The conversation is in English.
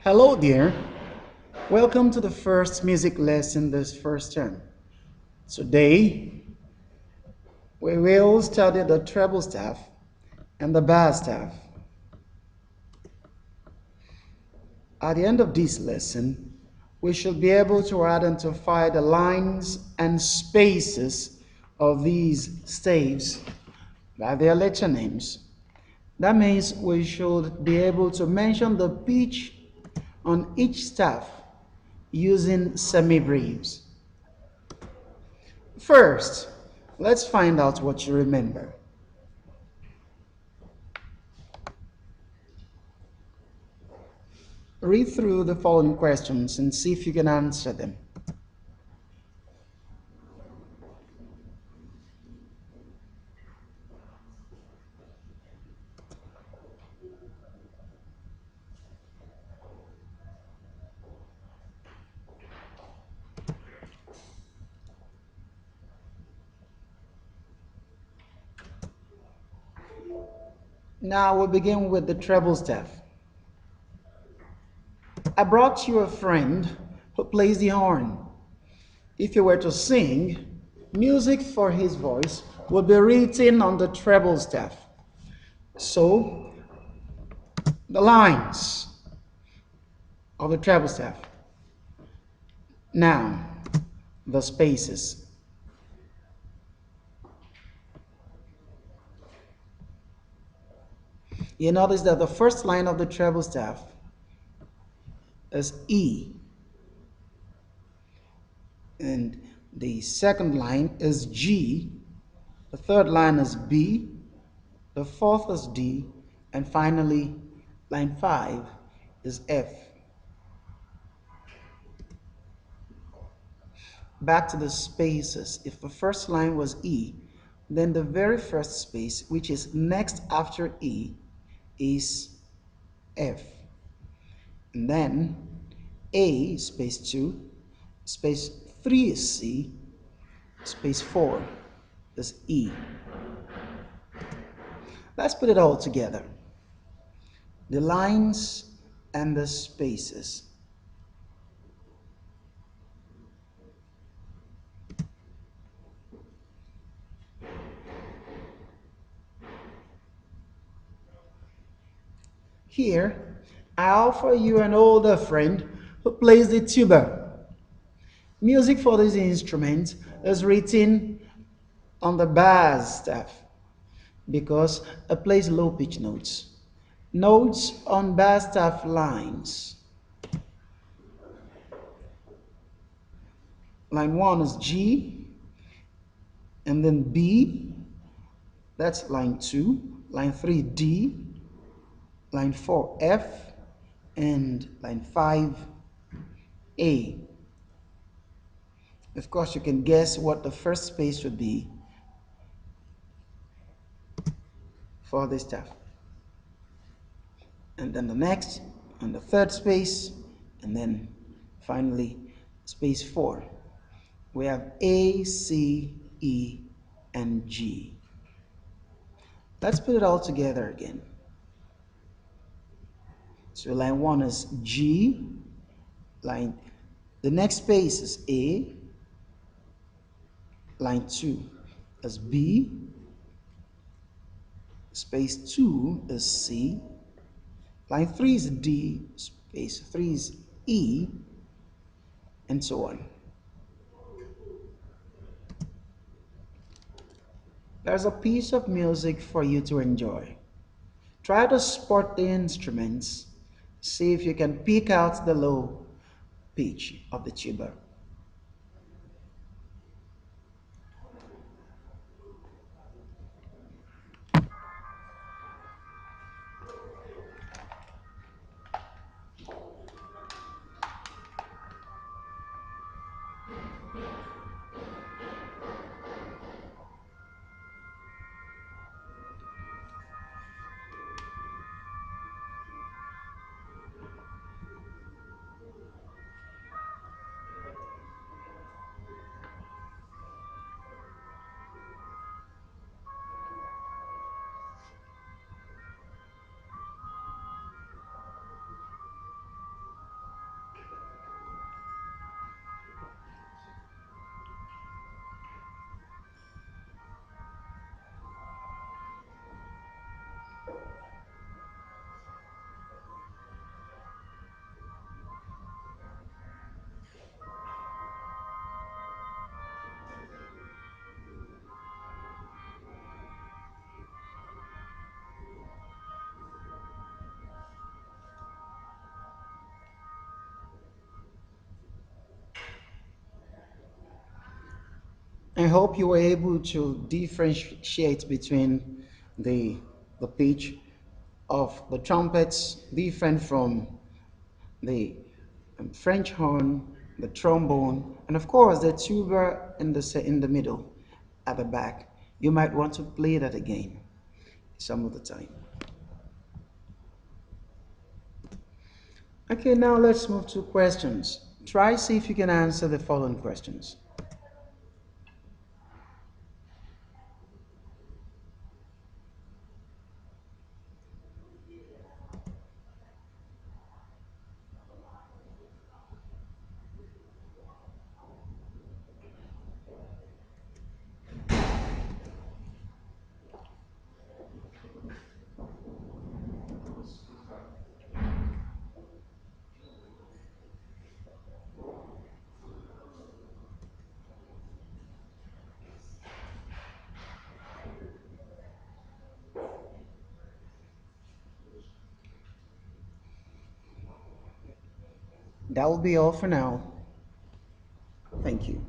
Hello, dear. Welcome to the first music lesson this first term. Today, we will study the treble staff and the bass staff. At the end of this lesson, we should be able to identify the lines and spaces of these staves by their letter names. That means we should be able to mention the pitch on each staff using semi-breves. First, let's find out what you remember. Read through the following questions and see if you can answer them. Now we'll begin with the treble staff. I brought you a friend who plays the horn. If you were to sing, music for his voice would be written on the treble staff. So, the lines of the treble staff. Now, the spaces. You notice that the first line of the treble staff is E, and the second line is G, the third line is B, the fourth is D, and finally line 5 is F. Back to the spaces. If the first line was E, then the very first space, which is next after E, is F. And then A, space 2, space 3 is C, space 4 is E. Let's put it all together. The lines and the spaces. Here, I offer you an older friend who plays the tuba. Music for this instrument is written on the bass staff because it plays low pitch notes. Notes on bass staff lines. Line 1 is G, and then B, that's line 2, line 3 D, line 4 F, and line 5 A. Of course, you can guess what the first space would be for this staff. And then the next, and the third space, and then finally space 4. We have A, C, E, and G. Let's put it all together again. So line 1 is G, the next space is A, line 2 is B, space 2 is C, line 3 is D, space 3 is E, and so on. There's a piece of music for you to enjoy. Try to spot the instruments. See if you can pick out the low pitch of the tuba. hope you were able to differentiate between the, the pitch of the trumpets, different from the French horn, the trombone, and of course the tuba in the middle at the back. You might want to play that again some of the time. Okay, now let's move to questions. Try see if you can answer the following questions. That will be all for now. Thank you.